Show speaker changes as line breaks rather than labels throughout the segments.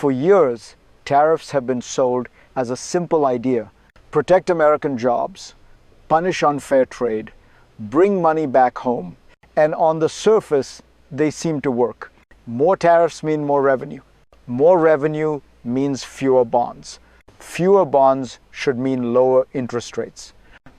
For years, tariffs have been sold as a simple idea: protect American jobs, punish unfair trade, bring money back home. And on the surface, they seem to work. More tariffs mean more revenue. More revenue means fewer bonds. Fewer bonds should mean lower interest rates.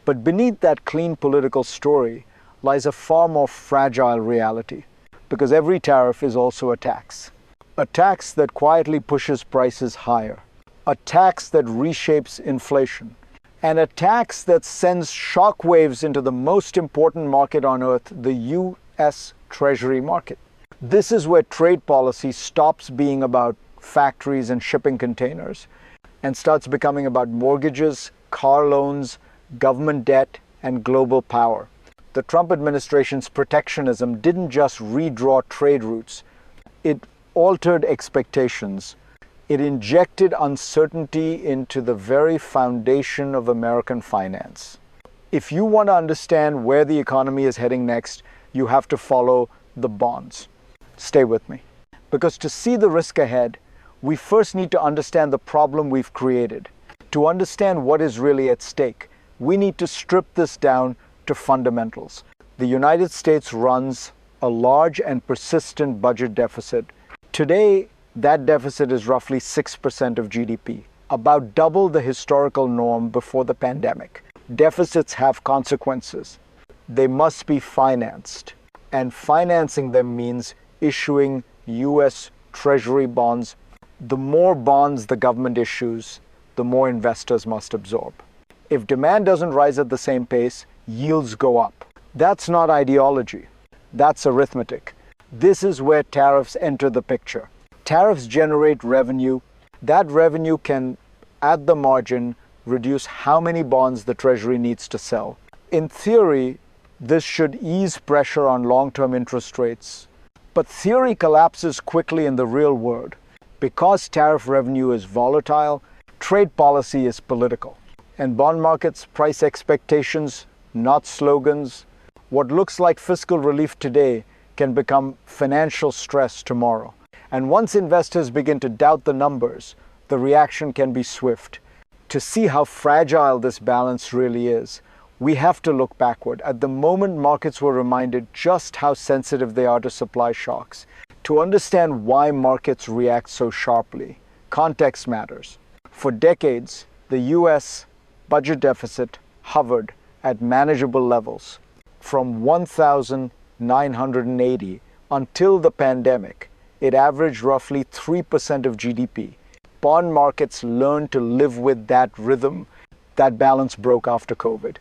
But beneath that clean political story lies a far more fragile reality, because every tariff is also a tax. A tax that quietly pushes prices higher. A tax that reshapes inflation. And a tax that sends shockwaves into the most important market on earth, the U.S. Treasury market. This is where trade policy stops being about factories and shipping containers and starts becoming about mortgages, car loans, government debt, and global power. The Trump administration's protectionism didn't just redraw trade routes. It altered expectations. It injected uncertainty into the very foundation of American finance. If you want to understand where the economy is heading next, you have to follow the bonds. Stay with me. Because to see the risk ahead, we first need to understand the problem we've created. To understand what is really at stake, we need to strip this down to fundamentals. The United States runs a large and persistent budget deficit. Today, that deficit is roughly 6% of GDP, about double the historical norm before the pandemic. Deficits have consequences. They must be financed. And financing them means issuing U.S. Treasury bonds. The more bonds the government issues, the more investors must absorb. If demand doesn't rise at the same pace, yields go up. That's not ideology. That's arithmetic. This is where tariffs enter the picture. Tariffs generate revenue. That revenue can, at the margin, reduce how many bonds the Treasury needs to sell. In theory, this should ease pressure on long-term interest rates. But theory collapses quickly in the real world. Because tariff revenue is volatile, trade policy is political. And bond markets price expectations, not slogans. What looks like fiscal relief today can become financial stress tomorrow. And once investors begin to doubt the numbers, the reaction can be swift. To see how fragile this balance really is, we have to look backward. At the moment, markets were reminded just how sensitive they are to supply shocks. To understand why markets react so sharply, context matters. For decades, the U.S. budget deficit hovered at manageable levels. From 1,980 until the pandemic, it averaged roughly 3% of GDP. Bond markets learned to live with that rhythm. That balance broke after COVID.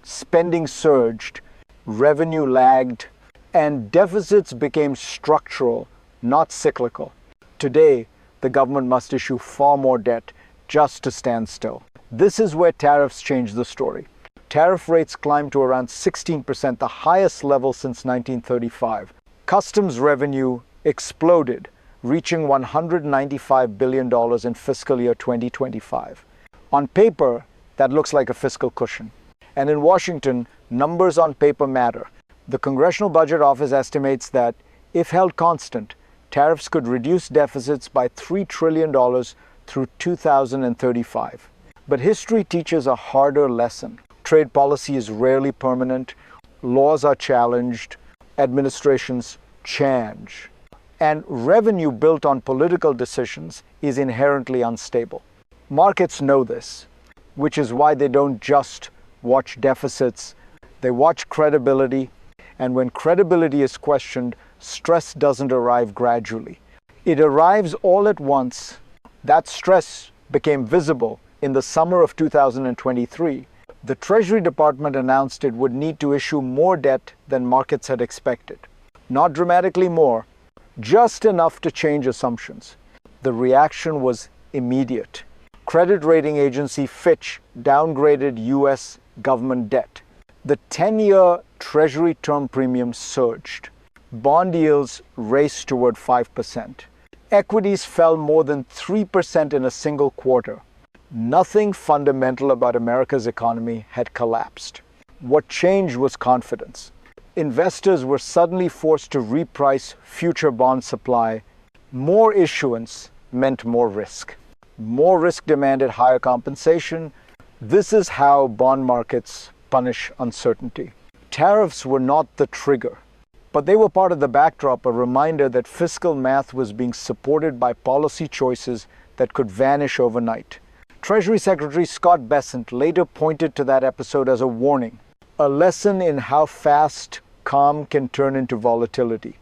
Spending surged, revenue lagged, and deficits became structural, not cyclical. Today, the government must issue far more debt just to stand still. This is where tariffs change the story. Tariff rates climbed to around 16%, the highest level since 1935. Customs revenue exploded, reaching $195 billion in fiscal year 2025. On paper, that looks like a fiscal cushion. And in Washington, numbers on paper matter. The Congressional Budget Office estimates that, if held constant, tariffs could reduce deficits by $3 trillion through 2035. But history teaches a harder lesson. Trade policy is rarely permanent. Laws are challenged. Administrations change. And revenue built on political decisions is inherently unstable. Markets know this, which is why they don't just watch deficits. They watch credibility. And when credibility is questioned, stress doesn't arrive gradually. It arrives all at once. That stress became visible in the summer of 2023. The Treasury Department announced it would need to issue more debt than markets had expected. Not dramatically more, just enough to change assumptions. The reaction was immediate. Credit rating agency Fitch downgraded U.S. government debt. The 10-year Treasury term premium surged. Bond yields raced toward 5%. Equities fell more than 3% in a single quarter. Nothing fundamental about America's economy had collapsed. What changed was confidence. Investors were suddenly forced to reprice future bond supply. More issuance meant more risk. More risk demanded higher compensation. This is how bond markets punish uncertainty. Tariffs were not the trigger, but they were part of the backdrop, a reminder that fiscal math was being supported by policy choices that could vanish overnight. Treasury Secretary Scott Bessent later pointed to that episode as a warning, a lesson in how fast calm can turn into volatility.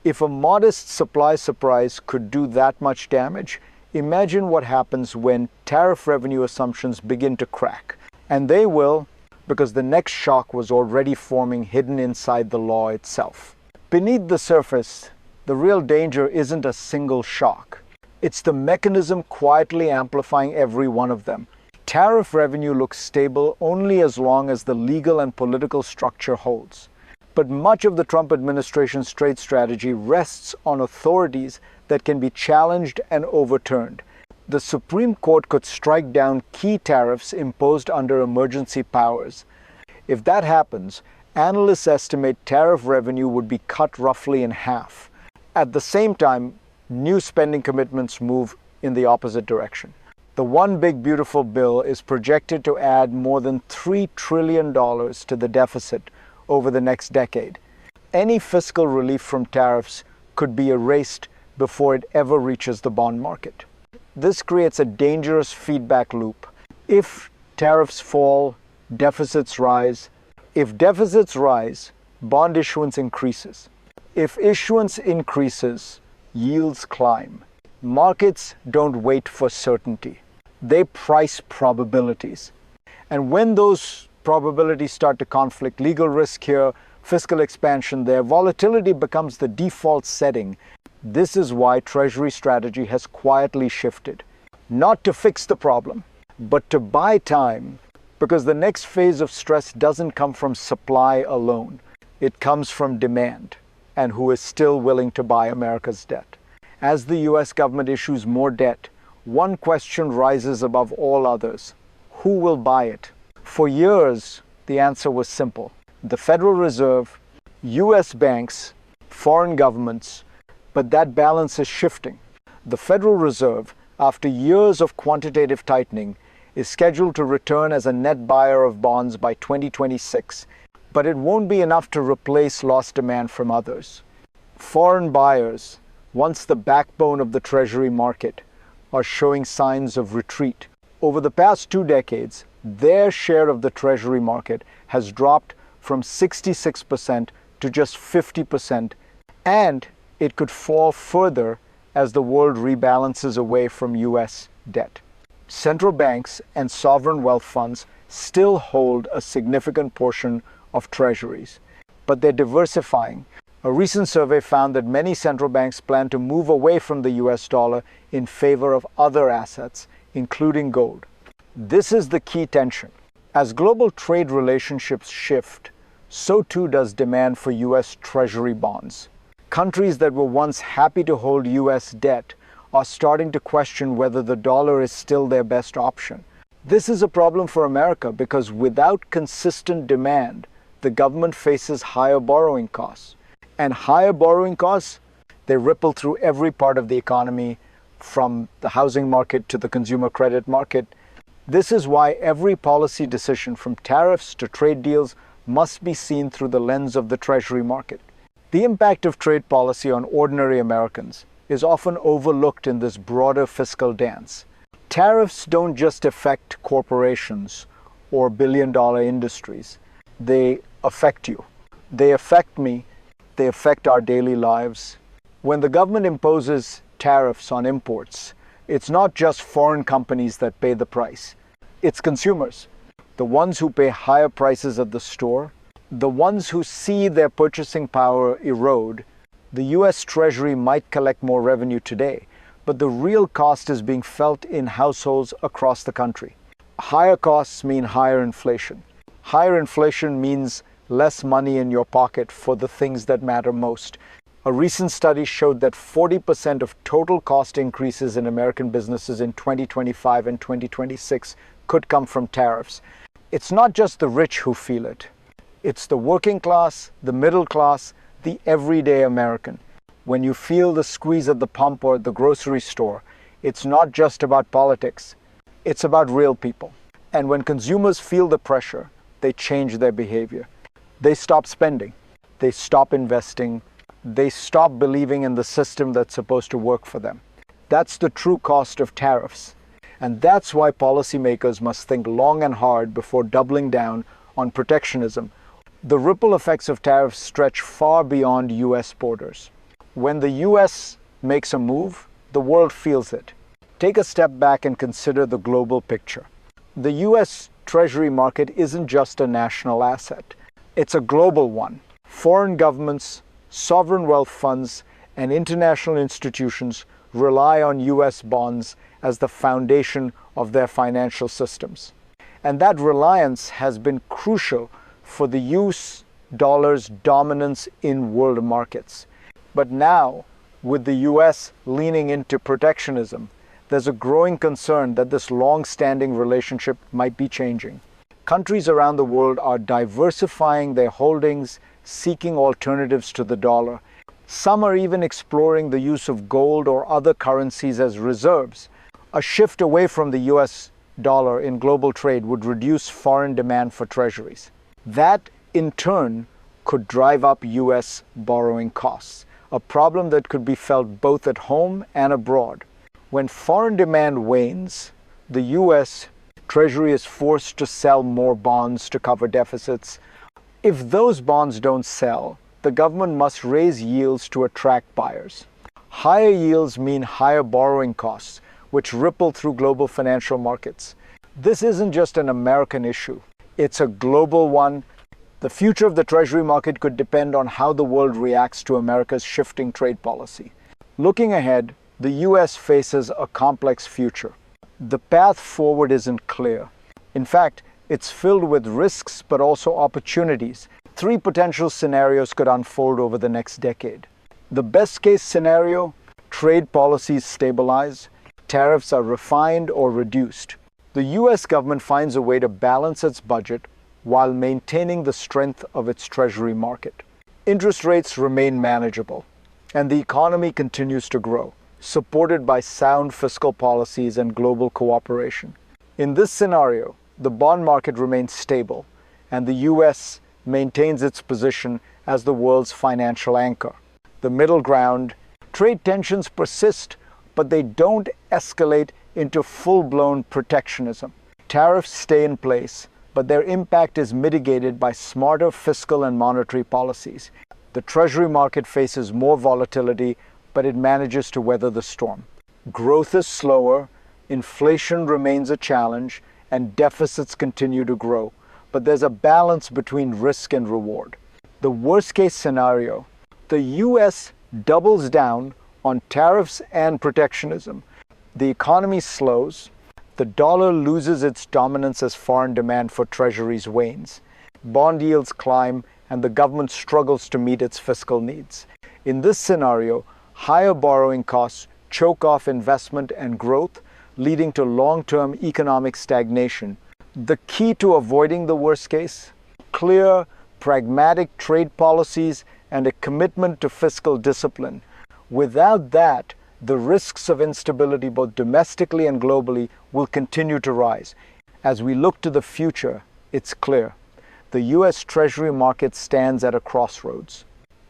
If a modest supply surprise could do that much damage, imagine what happens when tariff revenue assumptions begin to crack. And they will, because the next shock was already forming hidden inside the law itself. Beneath the surface, the real danger isn't a single shock. It's the mechanism quietly amplifying every one of them. Tariff revenue looks stable only as long as the legal and political structure holds. But much of the Trump administration's trade strategy rests on authorities that can be challenged and overturned. The Supreme Court could strike down key tariffs imposed under emergency powers. If that happens, analysts estimate tariff revenue would be cut roughly in half. At the same time, new spending commitments move in the opposite direction. The One Big Beautiful Bill is projected to add more than $3 trillion to the deficit over the next decade. Any fiscal relief from tariffs could be erased before it ever reaches the bond market. This creates a dangerous feedback loop. If tariffs fall, deficits rise. If deficits rise, bond issuance increases. If issuance increases, yields climb. Markets don't wait for certainty. They price probabilities. And when those probabilities start to conflict, legal risk here, fiscal expansion there, volatility becomes the default setting. This is why Treasury strategy has quietly shifted. Not to fix the problem, but to buy time, because the next phase of stress doesn't come from supply alone. It comes from demand, and who is still willing to buy America's debt. As the US government issues more debt, one question rises above all others. Who will buy it? For years, the answer was simple. The Federal Reserve, US banks, foreign governments, but that balance is shifting. The Federal Reserve, after years of quantitative tightening, is scheduled to return as a net buyer of bonds by 2026, but it won't be enough to replace lost demand from others. Foreign buyers, once the backbone of the Treasury market, are showing signs of retreat. Over the past 2 decades, their share of the Treasury market has dropped from 66% to just 50%, and it could fall further as the world rebalances away from US debt. Central banks and sovereign wealth funds still hold a significant portion of treasuries, but they're diversifying. A recent survey found that many central banks plan to move away from the US dollar in favor of other assets, including gold. This is the key tension. As global trade relationships shift, so too does demand for US Treasury bonds. Countries that were once happy to hold US debt are starting to question whether the dollar is still their best option. This is a problem for America because without consistent demand, the government faces higher borrowing costs. And higher borrowing costs, they ripple through every part of the economy, from the housing market to the consumer credit market. This is why every policy decision, from tariffs to trade deals, must be seen through the lens of the Treasury market. The impact of trade policy on ordinary Americans is often overlooked in this broader fiscal dance. Tariffs don't just affect corporations or billion-dollar industries. They affect you. They affect me. They affect our daily lives. When the government imposes tariffs on imports, it's not just foreign companies that pay the price. It's consumers, the ones who pay higher prices at the store, the ones who see their purchasing power erode. The US Treasury might collect more revenue today, but the real cost is being felt in households across the country. Higher costs mean higher inflation. Higher inflation means less money in your pocket for the things that matter most. A recent study showed that 40% of total cost increases in American businesses in 2025 and 2026 could come from tariffs. It's not just the rich who feel it. It's the working class, the middle class, the everyday American. When you feel the squeeze at the pump or at the grocery store, It's not just about politics. It's about real people. And when consumers feel the pressure, they change their behavior. They stop spending. They stop investing. They stop believing in the system that's supposed to work for them. That's the true cost of tariffs. And that's why policymakers must think long and hard before doubling down on protectionism. The ripple effects of tariffs stretch far beyond US borders. When the US makes a move, the world feels it. Take a step back and consider the global picture. The US Treasury market isn't just a national asset. It's a global one. Foreign governments, sovereign wealth funds, and international institutions rely on US bonds as the foundation of their financial systems. And that reliance has been crucial for the US dollar's dominance in world markets. But now, with the US leaning into protectionism, there's a growing concern that this long-standing relationship might be changing. Countries around the world are diversifying their holdings, seeking alternatives to the dollar. Some are even exploring the use of gold or other currencies as reserves. A shift away from the US dollar in global trade would reduce foreign demand for treasuries. That, in turn, could drive up US borrowing costs, a problem that could be felt both at home and abroad. When foreign demand wanes, the US Treasury is forced to sell more bonds to cover deficits. If those bonds don't sell, the government must raise yields to attract buyers. Higher yields mean higher borrowing costs, which ripple through global financial markets. This isn't just an American issue. It's a global one. The future of the Treasury market could depend on how the world reacts to America's shifting trade policy. Looking ahead, the US faces a complex future. The path forward isn't clear. In fact, it's filled with risks but also opportunities. 3 potential scenarios could unfold over the next decade. The best-case scenario: trade policies stabilize, tariffs are refined or reduced. The US government finds a way to balance its budget while maintaining the strength of its Treasury market. Interest rates remain manageable, and the economy continues to grow, supported by sound fiscal policies and global cooperation. In this scenario, the bond market remains stable, and the US maintains its position as the world's financial anchor. The middle ground: trade tensions persist, but they don't escalate into full-blown protectionism. Tariffs stay in place, but their impact is mitigated by smarter fiscal and monetary policies. The Treasury market faces more volatility, but it manages to weather the storm. Growth is slower, inflation remains a challenge, and deficits continue to grow. But there's a balance between risk and reward. The worst-case scenario: the US doubles down on tariffs and protectionism. The economy slows, the dollar loses its dominance as foreign demand for treasuries wanes. Bond yields climb, and the government struggles to meet its fiscal needs. In this scenario, higher borrowing costs choke off investment and growth, leading to long-term economic stagnation. The key to avoiding the worst case: clear, pragmatic trade policies and a commitment to fiscal discipline. Without that, the risks of instability both domestically and globally will continue to rise. As we look to the future, it's clear: the US Treasury market stands at a crossroads.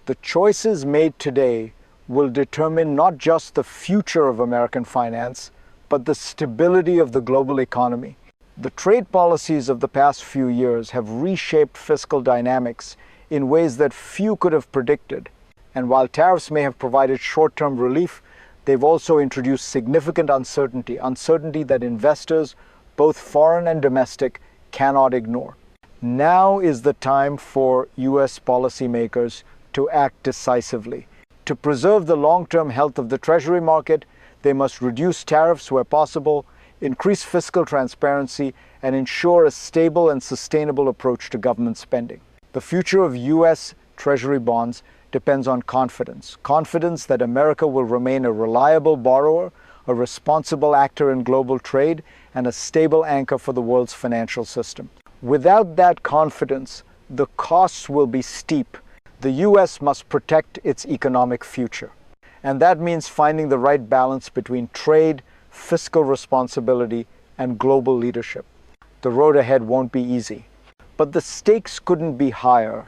The choices made today will determine not just the future of American finance, but the stability of the global economy. The trade policies of the past few years have reshaped fiscal dynamics in ways that few could have predicted. And while tariffs may have provided short-term relief, they've also introduced significant uncertainty that investors, both foreign and domestic, cannot ignore. Now is the time for US policymakers to act decisively. To preserve the long-term health of the Treasury market, they must reduce tariffs where possible, increase fiscal transparency, and ensure a stable and sustainable approach to government spending. The future of US Treasury bonds depends on confidence. Confidence that America will remain a reliable borrower, a responsible actor in global trade, and a stable anchor for the world's financial system. Without that confidence, the costs will be steep. The US must protect its economic future. And that means finding the right balance between trade, fiscal responsibility, and global leadership. The road ahead won't be easy, but the stakes couldn't be higher.